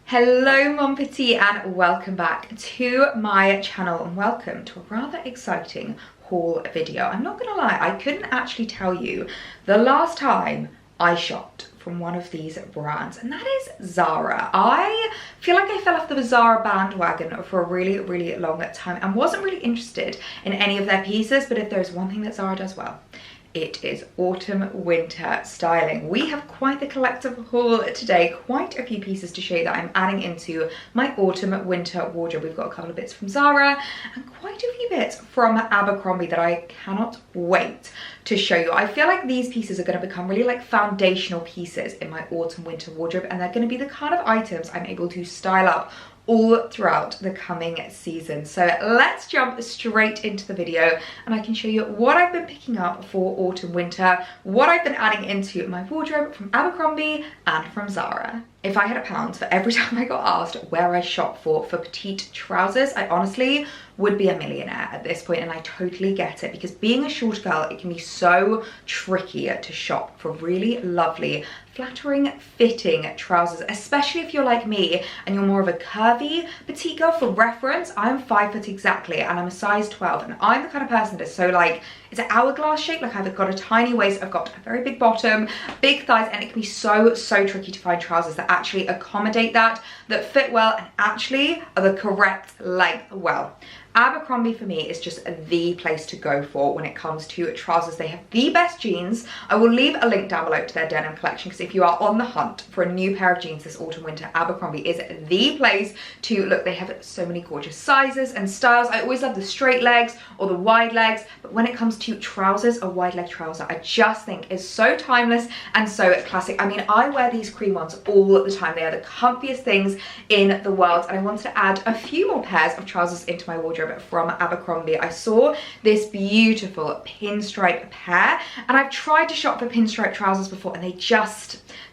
Hello Mon Petite and welcome back to my channel and welcome to a rather exciting haul video. I'm not gonna lie, I couldn't actually tell you the last time I shopped from one of these brands, and that is Zara. I feel like I fell off the Zara bandwagon for a really long time and wasn't really interested in any of their pieces, but if there's one thing that Zara does well, it is autumn winter styling. We have quite the collective haul today, quite a few pieces to show you that I'm adding into my autumn winter wardrobe. We've got a couple of bits from Zara and quite a few bits from Abercrombie that I cannot wait to show you. I feel like these pieces are going to become really like foundational pieces in my autumn winter wardrobe, and they're going to be the kind of items I'm able to style up all throughout the coming season. So let's jump straight into the video and I can show you what I've been picking up for autumn winter, what I've been adding into my wardrobe from Abercrombie and from Zara. If I had a pound for every time I got asked where I shop for petite trousers, I honestly would be a millionaire at this point, and I totally get it, because being a short girl, it can be so tricky to shop for really lovely, flattering, fitting trousers, especially if you're like me and you're more of a curvy petite girl. For reference, I'm 5 foot exactly and I'm a size 12, and I'm the kind of person that's so like, it's an hourglass shape. Like I've got a tiny waist, I've got a very big bottom, big thighs, and it can be so tricky to find trousers that actually accommodate that fit well and actually are the correct length. Well, Abercrombie for me is just the place to go for when it comes to trousers. They have the best jeans. I will leave a link down below to their denim collection, because if you are on the hunt for a new pair of jeans this autumn winter, Abercrombie is the place to look. They have so many gorgeous sizes and styles. I always love the straight legs or the wide legs, but when it comes to trousers, a wide leg trouser I just think is so timeless and so classic. I mean, I wear these cream ones all the time. They are the comfiest things in the world, and I wanted to add a few more pairs of trousers into my wardrobe from Abercrombie. I saw this beautiful pinstripe pair, and I've tried to shop for pinstripe trousers before, and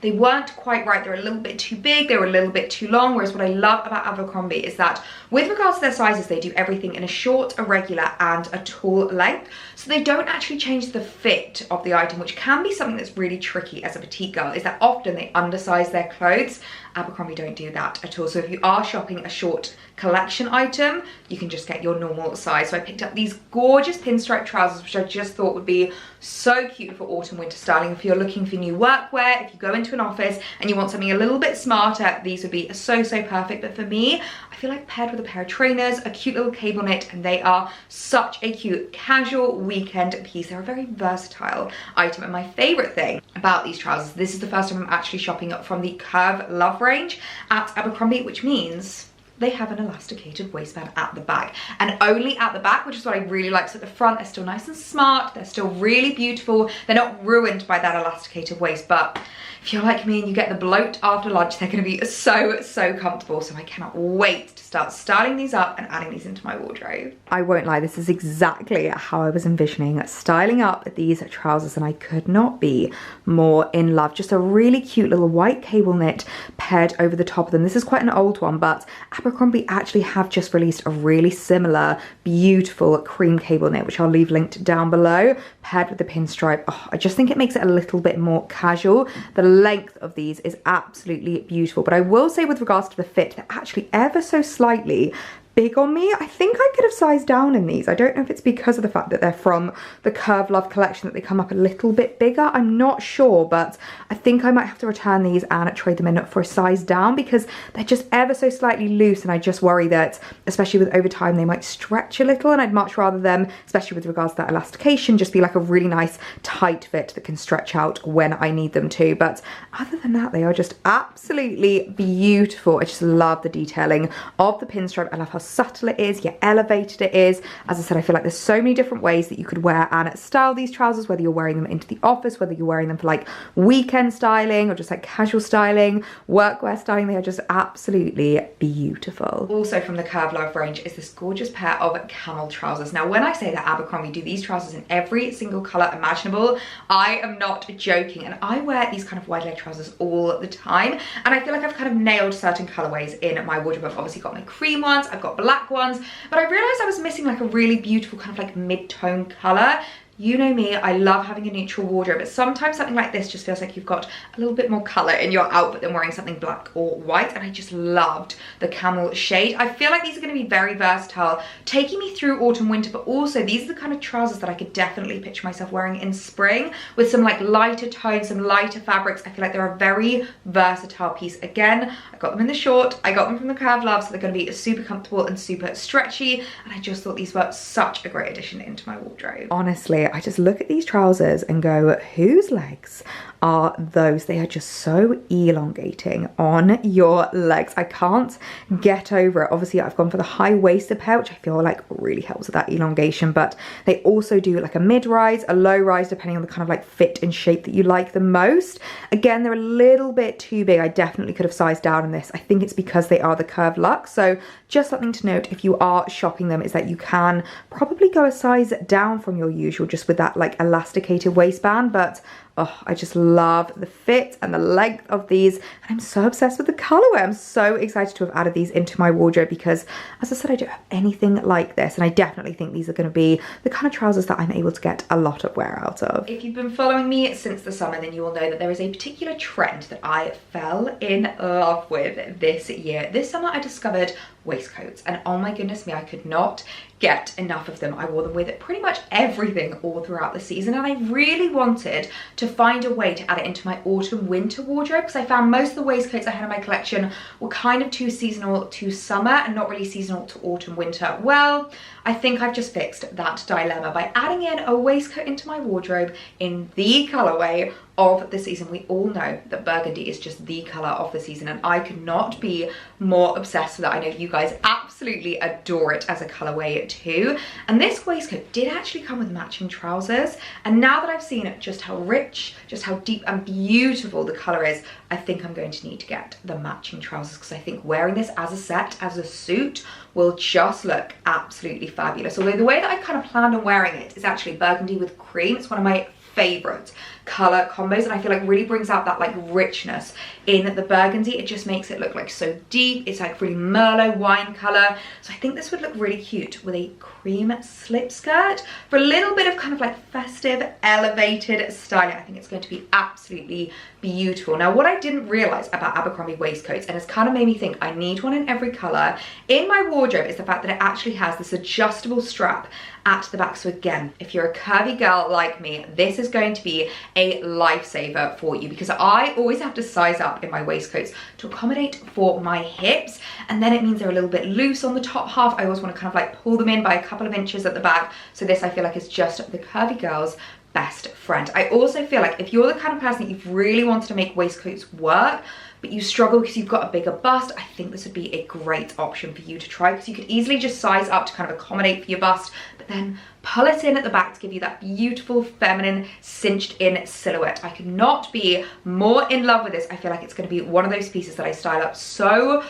they weren't quite right. They're a little bit too big, they were a little bit too long, whereas what I love about Abercrombie is that with regards to their sizes, they do everything in a short, a regular, and a tall length, so they don't actually change the fit of the item, which can be something that's really tricky as a petite girl, is that often they undersize their clothes. Abercrombie don't do that at all. So if you are shopping a short collection item, you can just get your normal size. So I picked up these gorgeous pinstripe trousers, which I just thought would be so cute for autumn winter styling. If you're looking for new workwear, if you go into an office and you want something a little bit smarter, these would be so perfect. But for me, I feel like paired with a pair of trainers, a cute little cable knit, and they are such a cute casual weekend piece. They're a very versatile item, and my favorite thing about these trousers, this is the first time I'm actually shopping from the Curve Love range at Abercrombie, which means they have an elasticated waistband at the back, and only at the back, which is what I really like. So at the front, they're still nice and smart, they're still really beautiful, they're not ruined by that elasticated waist. But if you're like me and you get the bloat after lunch, they're going to be so comfortable. So I cannot wait to start styling these up and adding these into my wardrobe. I won't lie, this is exactly how I was envisioning styling up these trousers, and I could not be more in love. Just a really cute little white cable knit paired over the top of them. This is quite an old one, but Abercrombie actually have just released a really similar beautiful cream cable knit, which I'll leave linked down below, paired with the pinstripe. Oh, I just think it makes it a little bit more casual. The length of these is absolutely beautiful, but I will say with regards to the fit, they're actually ever so slightly big on me. I think I could have sized down in these. I don't know if it's because of the fact that they're from the Curve Love collection that they come up a little bit bigger. I'm not sure, but I think I might have to return these and trade them in for a size down, because they're just ever so slightly loose, and I just worry that, especially with over time, they might stretch a little, and I'd much rather them, especially with regards to that elastication, just be like a really nice tight fit that can stretch out when I need them to. But other than that, they are just absolutely beautiful. I just love the detailing of the pinstripe. I love how subtle it is, yet elevated it is. As I said, I feel like there's so many different ways that you could wear and style these trousers, whether you're wearing them into the office, whether you're wearing them for like weekend styling or just like casual styling, workwear styling. They are just absolutely beautiful. Also from the Curve Love range is this gorgeous pair of camel trousers. Now, when I say that Abercrombie do these trousers in every single color imaginable, I am not joking, and I wear these kind of wide leg trousers all the time, and I feel like I've kind of nailed certain colorways in my wardrobe. I've obviously got my cream ones, I've got black ones, but I realized I was missing like a really beautiful kind of like mid-tone color. You know me, I love having a neutral wardrobe, but sometimes something like this just feels like you've got a little bit more color in your outfit than wearing something black or white, and I just loved the camel shade. I feel like these are going to be very versatile, taking me through autumn, winter, but also these are the kind of trousers that I could definitely picture myself wearing in spring with some like lighter tones, some lighter fabrics. I feel like they're a very versatile piece. Again, I got them in the short, I got them from the Curve Love, so they're going to be super comfortable and super stretchy, and I just thought these were such a great addition into my wardrobe. Honestly, I just look at these trousers and go, whose legs are those? They are just so elongating on your legs. I can't get over it. Obviously, I've gone for the high-waisted pair, which I feel like really helps with that elongation, but they also do like a mid-rise, a low-rise, depending on the kind of like fit and shape that you like the most. Again, they're a little bit too big. I definitely could have sized down on this. I think it's because they are the Curve Luxe. So just something to note if you are shopping them is that you can probably go a size down from your usual just with that like elasticated waistband, but oh, I just love the fit and the length of these, and I'm so obsessed with the colorway. I'm so excited to have added these into my wardrobe because, as I said, I don't have anything like this, and I definitely think these are going to be the kind of trousers that I'm able to get a lot of wear out of. If you've been following me since the summer, then you will know that there is a particular trend that I fell in love with this year. This summer I discovered waistcoats, and oh my goodness me, I could not get enough of them. I wore them with pretty much everything all throughout the season, and I really wanted to find a way to add it into my autumn winter wardrobe because I found most of the waistcoats I had in my collection were kind of too seasonal to summer and not really seasonal to autumn winter. Well, I think I've just fixed that dilemma by adding in a waistcoat into my wardrobe in the colorway of the season. We all know that burgundy is just the color of the season, and I could not be more obsessed with it. I know you guys absolutely adore it as a colorway too. And this waistcoat did actually come with matching trousers, and now that I've seen just how rich, just how deep and beautiful the color is, I think I'm going to need to get the matching trousers because I think wearing this as a set, as a suit, will just look absolutely fabulous. Although the way that I kind of planned on wearing it is actually burgundy with cream. It's one of my favorite color combos, and I feel like really brings out that like richness in the burgundy. It just makes it look like so deep. It's like really Merlot wine color, so I think this would look really cute with a cream slip skirt for a little bit of kind of like festive elevated styling. I think it's going to be absolutely beautiful. Now, what I didn't realize about Abercrombie waistcoats, and it's kind of made me think I need one in every color in my wardrobe, is the fact that it actually has this adjustable strap at the back. So again, if you're a curvy girl like me, this is going to be a lifesaver for you because I always have to size up in my waistcoats to accommodate for my hips, and then it means they're a little bit loose on the top half. I always want to kind of like pull them in by a couple of inches at the back. So this I feel like is just the curvy girl's best friend. I also feel like if you're the kind of person that you've really wanted to make waistcoats work, but you struggle because you've got a bigger bust, I think this would be a great option for you to try because you could easily just size up to kind of accommodate for your bust, but then pull it in at the back to give you that beautiful feminine cinched in silhouette. I could not be more in love with this. I feel like it's going to be one of those pieces that I style up so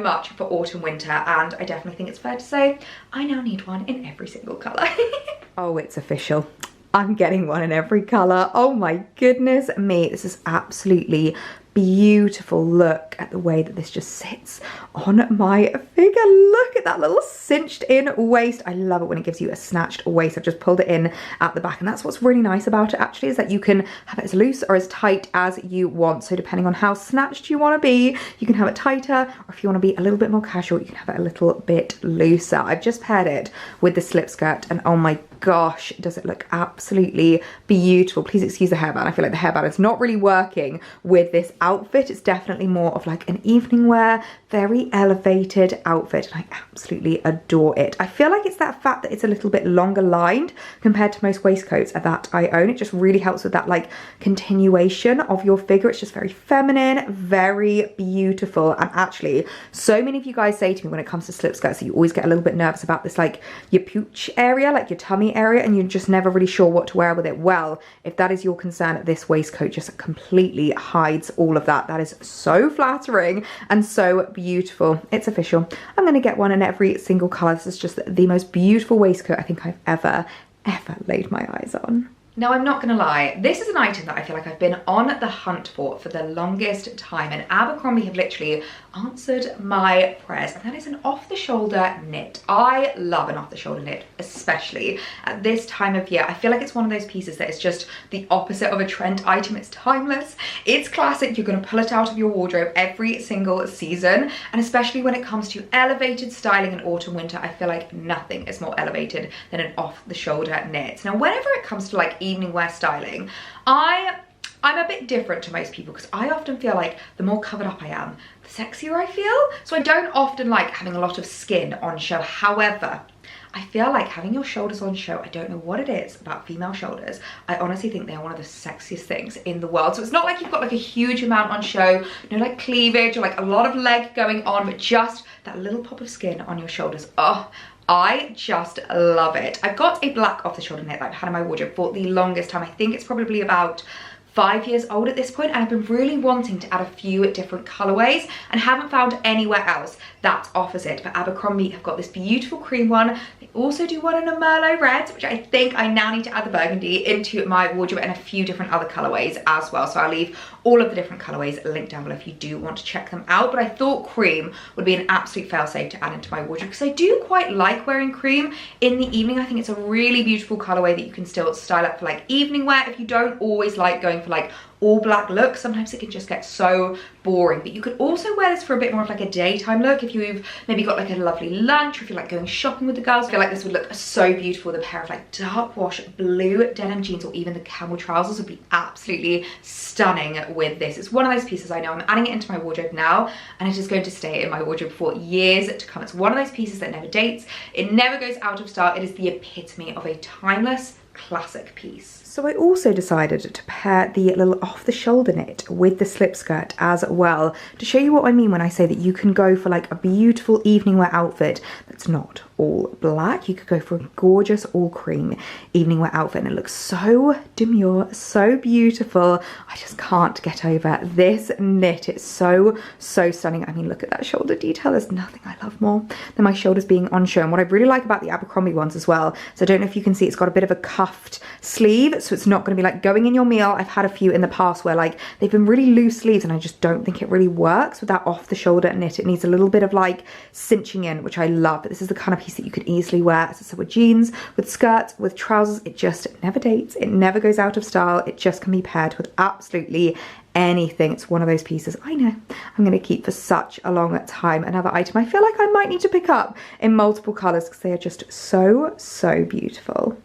much for autumn winter, and I definitely think it's fair to say I now need one in every single color. Oh, it's official. I'm getting one in every color. Oh my goodness me, this is absolutely beautiful. Look at the way that this just sits on my figure. Look at that little cinched in waist. I love it when it gives you a snatched waist. I've just pulled it in at the back, and that's what's really nice about it actually, is that you can have it as loose or as tight as you want. So depending on how snatched you want to be, you can have it tighter, or if you want to be a little bit more casual, you can have it a little bit looser. I've just paired it with the slip skirt, and oh my gosh, does it look absolutely beautiful. Please excuse the hairband. I feel like the hairband is not really working with this outfit. It's definitely more of like an evening wear, very elevated outfit, and I absolutely adore it. I feel like it's that fact that it's a little bit longer lined compared to most waistcoats that I own. It just really helps with that like continuation of your figure. It's just very feminine, very beautiful, and actually so many of you guys say to me when it comes to slip skirts that you always get a little bit nervous about this like your pooch area, like your tummy area, and you're just never really sure what to wear with it. Well, if that is your concern, this waistcoat just completely hides all of that. That is so flattering and so beautiful. It's official. I'm going to get one in every single colour. This is just the most beautiful waistcoat I think I've ever laid my eyes on. Now, I'm not gonna lie, this is an item that I feel like I've been on the hunt for the longest time, and Abercrombie have literally answered my prayers, and that is an off-the-shoulder knit. I love an off-the-shoulder knit, especially at this time of year. I feel like it's one of those pieces that is just the opposite of a trend item. It's timeless, it's classic, you're gonna pull it out of your wardrobe every single season, and especially when it comes to elevated styling in autumn winter, I feel like nothing is more elevated than an off-the-shoulder knit. Now, whenever it comes to like evening wear styling, I'm a bit different to most people because I often feel like the more covered up I am, the sexier I feel. So I don't often like having a lot of skin on show. However, I feel like having your shoulders on show, I don't know what it is about female shoulders. I honestly think they are one of the sexiest things in the world. So it's not like you've got like a huge amount on show, no like cleavage or like a lot of leg going on, but just that little pop of skin on your shoulders. Oh, I just love it. I've got a black off the shoulder knit that I've had in my wardrobe for the longest time. I think it's probably about 5 years old at this point, and I've been really wanting to add a few different colorways and haven't found anywhere else that offers it. But Abercrombie have got this beautiful cream one. They also do one in a Merlot red, which I think I now need to add the burgundy into my wardrobe, and a few different other colorways as well. So I'll leave all of the different colorways linked down below if you do want to check them out. But I thought cream would be an absolute fail-safe to add into my wardrobe because I do quite like wearing cream in the evening. I think it's a really beautiful colorway that you can still style up for like evening wear if you don't always like going for like all black look. Sometimes it can just get so boring, but you could also wear this for a bit more of like a daytime look if you've maybe got like a lovely lunch, or if you're like going shopping with the girls. I feel like this would look so beautiful with a pair of like dark wash blue denim jeans, or even the camel trousers would be absolutely stunning with this. It's one of those pieces I know I'm adding it into my wardrobe now, and it is going to stay in my wardrobe for years to come. It's one of those pieces that never dates, it never goes out of style. It is the epitome of a timeless classic piece. So I also decided to pair the little off-the-shoulder knit with the slip skirt as well, to show you what I mean when I say that you can go for like a beautiful evening wear outfit that's not all black. You could go for a gorgeous all cream evening wear outfit, and it looks so demure, so beautiful. I just can't get over this knit. It's so stunning. I mean, look at that shoulder detail. There's nothing I love more than my shoulders being on show. And what I really like about the Abercrombie ones as well, so I don't know if you can see, it's got a bit of a cuffed sleeve, so it's not going to be like going in your meal. I've had a few in the past where like they've been really loose sleeves, and I just don't think it really works with that off the shoulder knit. It needs a little bit of like cinching in, which I love. But this is the kind of piece that you could easily wear, as I said, with jeans, with skirts, with trousers. It just never dates, it never goes out of style. It just can be paired with absolutely anything. It's one of those pieces I know I'm going to keep for such a long time. Another item I feel like I might need to pick up in multiple colors because they are just so beautiful.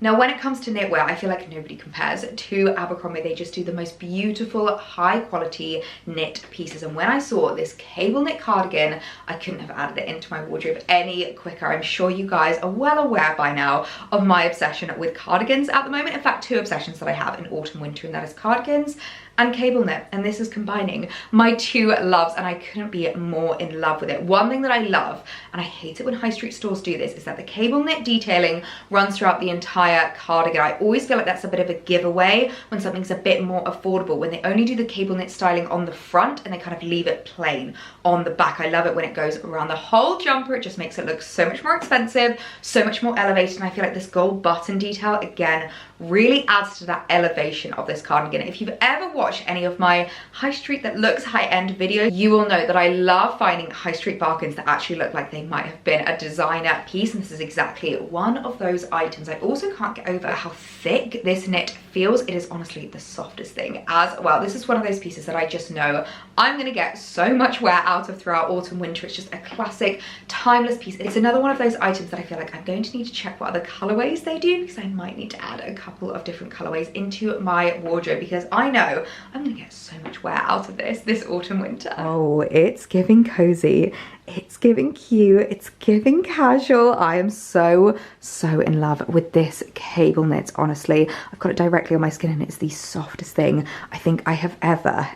Now, when it comes to knitwear, I feel like nobody compares to Abercrombie. They just do the most beautiful, high quality knit pieces. And when I saw this cable knit cardigan, I couldn't have added it into my wardrobe any quicker. I'm sure you guys are well aware by now of my obsession with cardigans at the moment. In fact, two obsessions that I have in autumn, winter, and that is cardigans and cable knit, and this is combining my two loves, and I couldn't be more in love with it. One thing that I love, and I hate it when high street stores do this, is that the cable knit detailing runs throughout the entire cardigan. I always feel like that's a bit of a giveaway when something's a bit more affordable, when they only do the cable knit styling on the front and they kind of leave it plain on the back. I love it when it goes around the whole jumper. It just makes it look so much more expensive, so much more elevated, and I feel like this gold button detail, again, really adds to that elevation of this cardigan. If you've ever watched any of my high street that looks high-end videos, you will know that I love finding high street bargains that actually look like they might have been a designer piece, and this is exactly one of those items. I also can't get over how thick this knit feels. It is honestly the softest thing as well. This is one of those pieces that I just know I'm gonna get so much wear out of throughout autumn, winter. It's just a classic, timeless piece. It's another one of those items that I feel like I'm going to need to check what other colorways they do, because I might need to add a couple of different colorways into my wardrobe, because I know I'm gonna get so much wear out of this autumn, winter. Oh, it's giving cozy. It's giving cute, it's giving casual. I am so in love with this cable knit, honestly. I've got it directly on my skin and it's the softest thing I think I have ever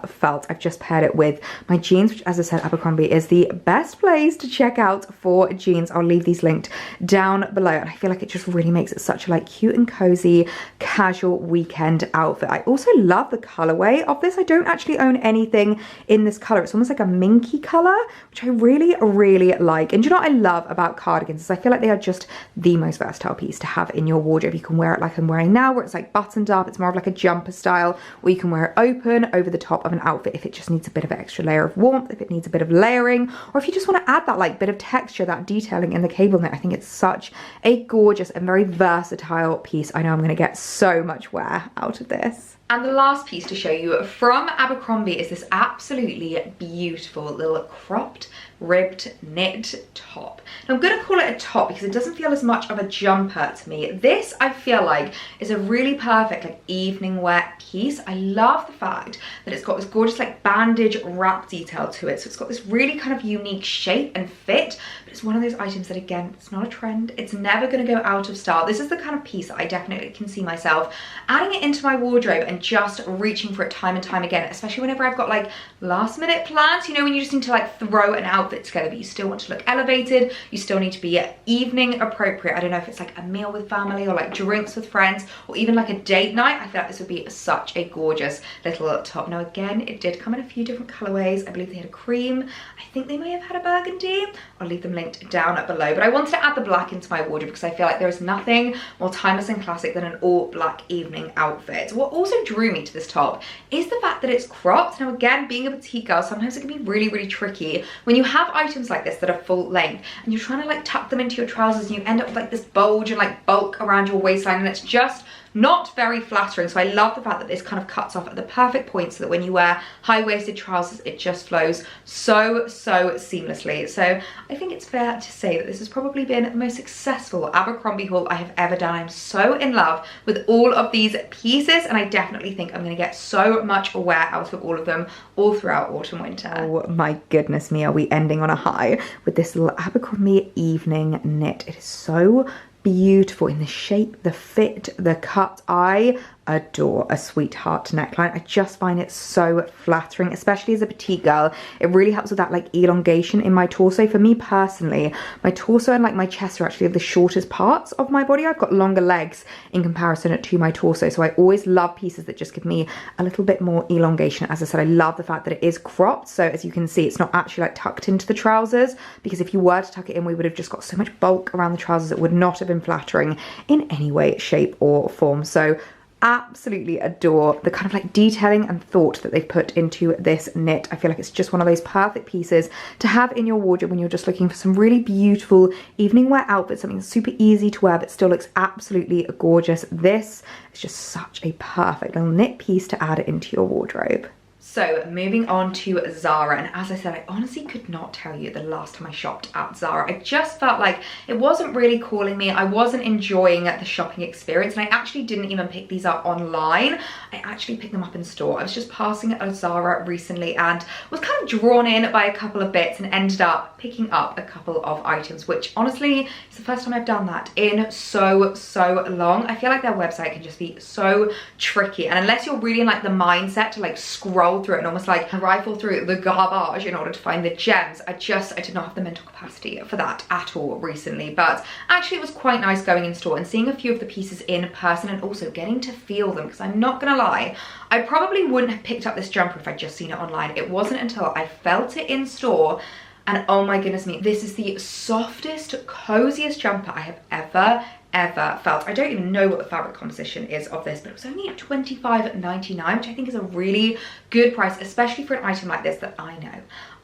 felt. I've just paired it with my jeans, which, as I said, Abercrombie is the best place to check out for jeans. I'll leave these linked down below, and I feel like it just really makes it such a like cute and cozy casual weekend outfit. I also love the colorway of this. I don't actually own anything in this color. It's almost like a minky color, which which I really, really like. And do you know what I love about cardigans is I feel like they are just the most versatile piece to have in your wardrobe. You can wear it like I'm wearing now, where it's like buttoned up, it's more of like a jumper style, or you can wear it open over the top of an outfit if it just needs a bit of an extra layer of warmth, if it needs a bit of layering, or if you just want to add that like bit of texture, that detailing in the cable knit. I think it's such a gorgeous and very versatile piece. I know I'm going to get so much wear out of this. And the last piece to show you from Abercrombie is this absolutely beautiful little cropped ribbed knit top. Now I'm going to call it a top because it doesn't feel as much of a jumper to me. This I feel like is a really perfect like evening wear piece. I love the fact that it's got this gorgeous like bandage wrap detail to it. So it's got this really kind of unique shape and fit, but it's one of those items that, again, it's not a trend. It's never going to go out of style. This is the kind of piece that I definitely can see myself adding it into my wardrobe and just reaching for it time and time again, especially whenever I've got like last minute plans, you know, when you just need to like throw an outfit together, but you still want to look elevated, you still need to be evening appropriate. I don't know if it's like a meal with family or like drinks with friends or even like a date night. I feel like this would be such a gorgeous little top. Now again, it did come in a few different colorways. I believe they had a cream. I think they may have had a burgundy. I'll leave them linked down below, but I wanted to add the black into my wardrobe because I feel like there is nothing more timeless and classic than an all black evening outfit. What also drew me to this top is the fact that it's cropped. Now again, being a petite girl, sometimes it can be really, really tricky when you have items like this that are full length and you're trying to like tuck them into your trousers and you end up with like this bulge and like bulk around your waistline, and it's just not very flattering. So I love the fact that this kind of cuts off at the perfect point so that when you wear high-waisted trousers, it just flows so seamlessly. So I think it's fair to say that this has probably been the most successful Abercrombie haul I have ever done. I'm so in love with all of these pieces, and I definitely think I'm going to get so much wear out of all of them all throughout autumn winter. Oh my goodness me, are we ending on a high with this little Abercrombie evening knit. It is so beautiful in the shape, the fit, the cut. I adore a sweetheart neckline. I just find it so flattering, especially as a petite girl. It really helps with that like elongation in my torso. For me personally, my torso and like my chest are actually the shortest parts of my body. I've got longer legs in comparison to my torso, so I always love pieces that just give me a little bit more elongation. As I said, I love the fact that it is cropped, so as you can see, it's not actually like tucked into the trousers, because if you were to tuck it in, we would have just got so much bulk around the trousers. It would not have been flattering in any way, shape or form. So absolutely adore the kind of like detailing and thought that they've put into this knit. I feel like it's just one of those perfect pieces to have in your wardrobe when you're just looking for some really beautiful evening wear outfits, something super easy to wear but still looks absolutely gorgeous. This is just such a perfect little knit piece to add into your wardrobe. So moving on to Zara, and as I said, I honestly could not tell you the last time I shopped at Zara. I just felt like it wasn't really calling me. I wasn't enjoying the shopping experience, and I actually didn't even pick these up online. I actually picked them up in store. I was just passing at Zara recently and was kind of drawn in by a couple of bits and ended up picking up a couple of items, which honestly is the first time I've done that in so long. I feel like their website can just be so tricky, and unless you're really in like the mindset to like scroll through it and almost like rifle through the garbage in order to find the gems, I did not have the mental capacity for that at all recently. But actually it was quite nice going in store and seeing a few of the pieces in person and also getting to feel them, because I'm not gonna lie, I probably wouldn't have picked up this jumper if I'd just seen it online. It wasn't until I felt it in store, and oh my goodness me, this is the softest, coziest jumper I have ever felt. I don't even know what the fabric composition is of this, but it was only $25.99, which I think is a really good price, especially for an item like this that I know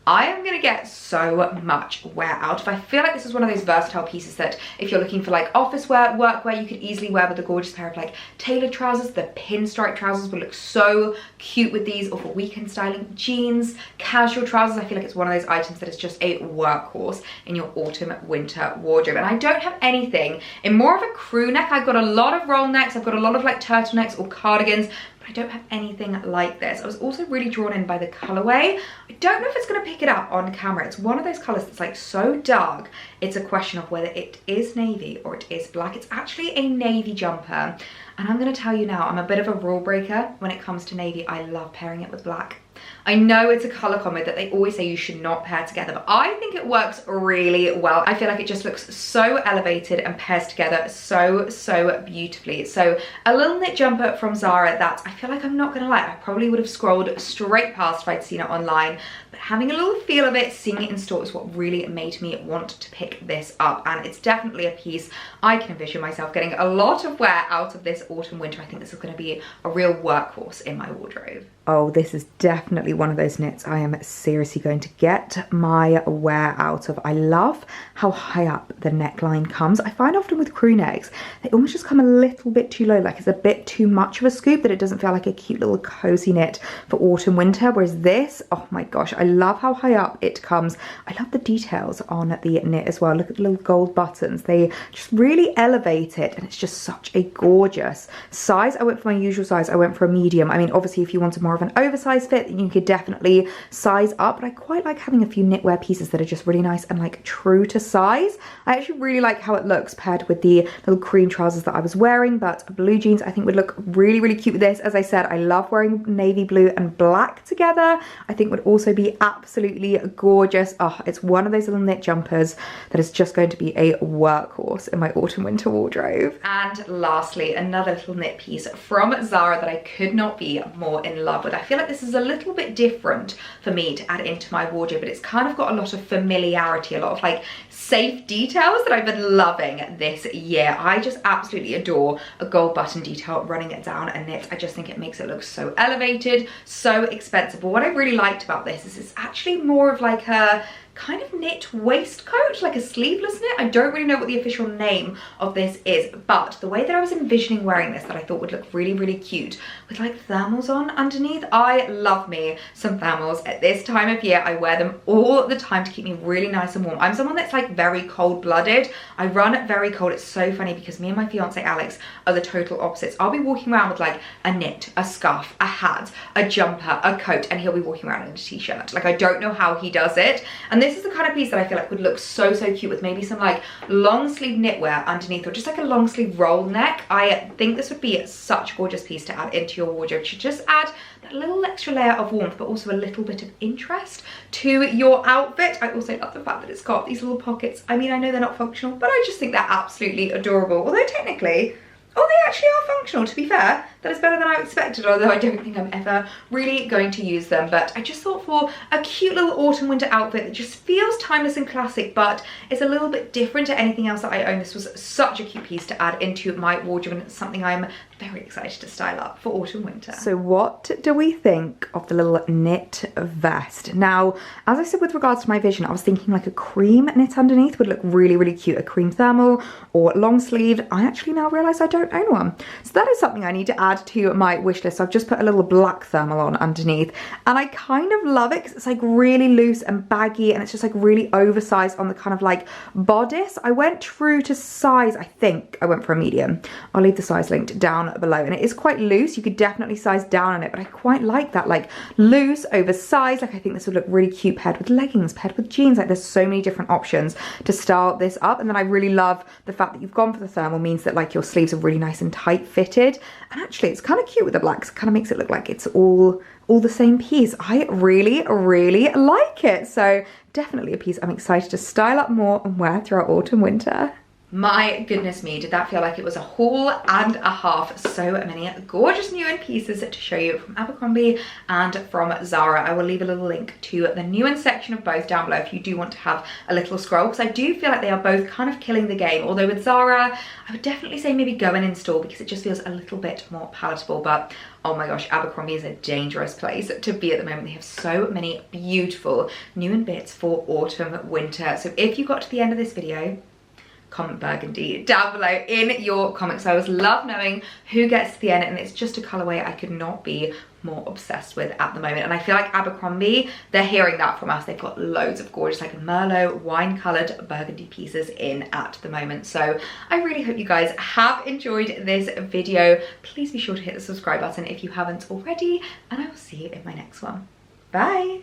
I am gonna get so much wear out of. I feel like this is one of those versatile pieces that if you're looking for like office wear, work wear, you could easily wear with a gorgeous pair of like tailored trousers. The pinstripe trousers would look so cute with these, or for weekend styling, jeans, casual trousers. I feel like it's one of those items that is just a workhorse in your autumn winter wardrobe. And I don't have anything in more of a crew neck. I've got a lot of roll necks, I've got a lot of like turtlenecks or cardigans, I don't have anything like this. I was also really drawn in by the colorway. I don't know if it's gonna pick it up on camera. It's one of those colors that's like so dark, it's a question of whether it is navy or it is black. It's actually a navy jumper. And I'm gonna tell you now, I'm a bit of a rule breaker when it comes to navy. I love pairing it with black. I know it's a color combo that they always say you should not pair together, but I think it works really well. I feel like it just looks so elevated and pairs together so beautifully. So a little knit jumper from Zara that I feel like, I'm not gonna lie, I probably would have scrolled straight past if I'd seen it online, but but having a little feel of it, seeing it in store is what really made me want to pick this up. And it's definitely a piece I can envision myself getting a lot of wear out of this autumn winter. I think this is going to be a real workhorse in my wardrobe. Oh, this is definitely one of those knits I am seriously going to get my wear out of. I love how high up the neckline comes. I find often with crew necks, they almost just come a little bit too low, like it's a bit too much of a scoop, that it doesn't feel like a cute little cozy knit for autumn winter. Whereas this, oh my gosh, I love how high up it comes. I love the details on the knit as well. Look at the little gold buttons. They just really elevate it, and it's just such a gorgeous size. I went for my usual size. I went for a medium. I mean, obviously if you wanted more of an oversized fit, you could definitely size up, but I quite like having a few knitwear pieces that are just really nice and like true to size. I actually really like how it looks paired with the little cream trousers that I was wearing, but blue jeans I think would look really, really cute with this. As I said, I love wearing navy blue and black together. I think would also be absolutely gorgeous. Oh, it's one of those little knit jumpers that is just going to be a workhorse in my autumn winter wardrobe. And lastly, another little knit piece from Zara that I could not be more in love with. I feel like this is a little bit different for me to add into my wardrobe, but it's kind of got a lot of familiarity, a lot of like safe details that I've been loving this year. I just absolutely adore a gold button detail running it down a knit. I just think it makes it look so elevated, so expensive. But what I really liked about this is it's actually more of like a kind of knit waistcoat, like a sleeveless knit. I don't really know what the official name of this is, but the way that I was envisioning wearing this, that I thought would look really, really cute with like thermals on underneath. I love me some thermals at this time of year. I wear them all the time to keep me really nice and warm. I'm someone that's like very cold-blooded. I run very cold. It's so funny because me and my fiance Alex are the total opposites. I'll be walking around with like a knit, a scarf, a hat, a jumper, a coat, and he'll be walking around in a t-shirt. Like I don't know how he does it. And this is the kind of piece that I feel like would look so, so cute with maybe some like long sleeve knitwear underneath, or just like a long sleeve roll neck. I think this would be such a gorgeous piece to add into your wardrobe to just add that little extra layer of warmth, but also a little bit of interest to your outfit. I also love the fact that it's got these little pockets. I mean, I know they're not functional, but I just think they're absolutely adorable. Although technically, oh, they actually are functional, to be fair. That is better than I expected, although I don't think I'm ever really going to use them. But I just thought for a cute little autumn winter outfit that just feels timeless and classic, but it's a little bit different to anything else that I own, this was such a cute piece to add into my wardrobe, and it's something I'm very excited to style up for autumn winter. So what do we think of the little knit vest? Now, as I said with regards to my vision, I was thinking like a cream knit underneath would look really, really cute. A cream thermal or long sleeved. I actually now realise I don't own one. So that is something I need to add to my wish list. So I've just put a little black thermal on underneath, and I kind of love it because it's like really loose and baggy, and it's just like really oversized on the kind of like bodice. I went true to size. I think I went for a medium. I'll leave the size linked down below, and it is quite loose. You could definitely size down on it, but I quite like that like loose, oversized. Like I think this would look really cute paired with leggings, paired with jeans. Like there's so many different options to style this up. And then I really love the fact that you've gone for the thermal, means that like your sleeves are really nice and tight fitted, and actually it's kind of cute with the blacks. It kind of makes it look like it's all the same piece. I really, really like it. So definitely a piece I'm excited to style up more and wear throughout autumn winter. My goodness me, did that feel like it was a haul and a half. So many gorgeous new in pieces to show you from Abercrombie and from Zara. I will leave a little link to the new in section of both down below if you do want to have a little scroll, because I do feel like they are both kind of killing the game. Although with Zara, I would definitely say maybe go and install because it just feels a little bit more palatable. But oh my gosh, Abercrombie is a dangerous place to be at the moment. They have so many beautiful new in bits for autumn, winter. So if you got to the end of this video, comment burgundy down below in your comments. I always love knowing who gets to the end, and it's just a colorway I could not be more obsessed with at the moment. And I feel like Abercrombie, they're hearing that from us. They've got loads of gorgeous like Merlot wine colored burgundy pieces in at the moment. So I really hope you guys have enjoyed this video. Please be sure to hit the subscribe button if you haven't already, and I will see you in my next one. Bye.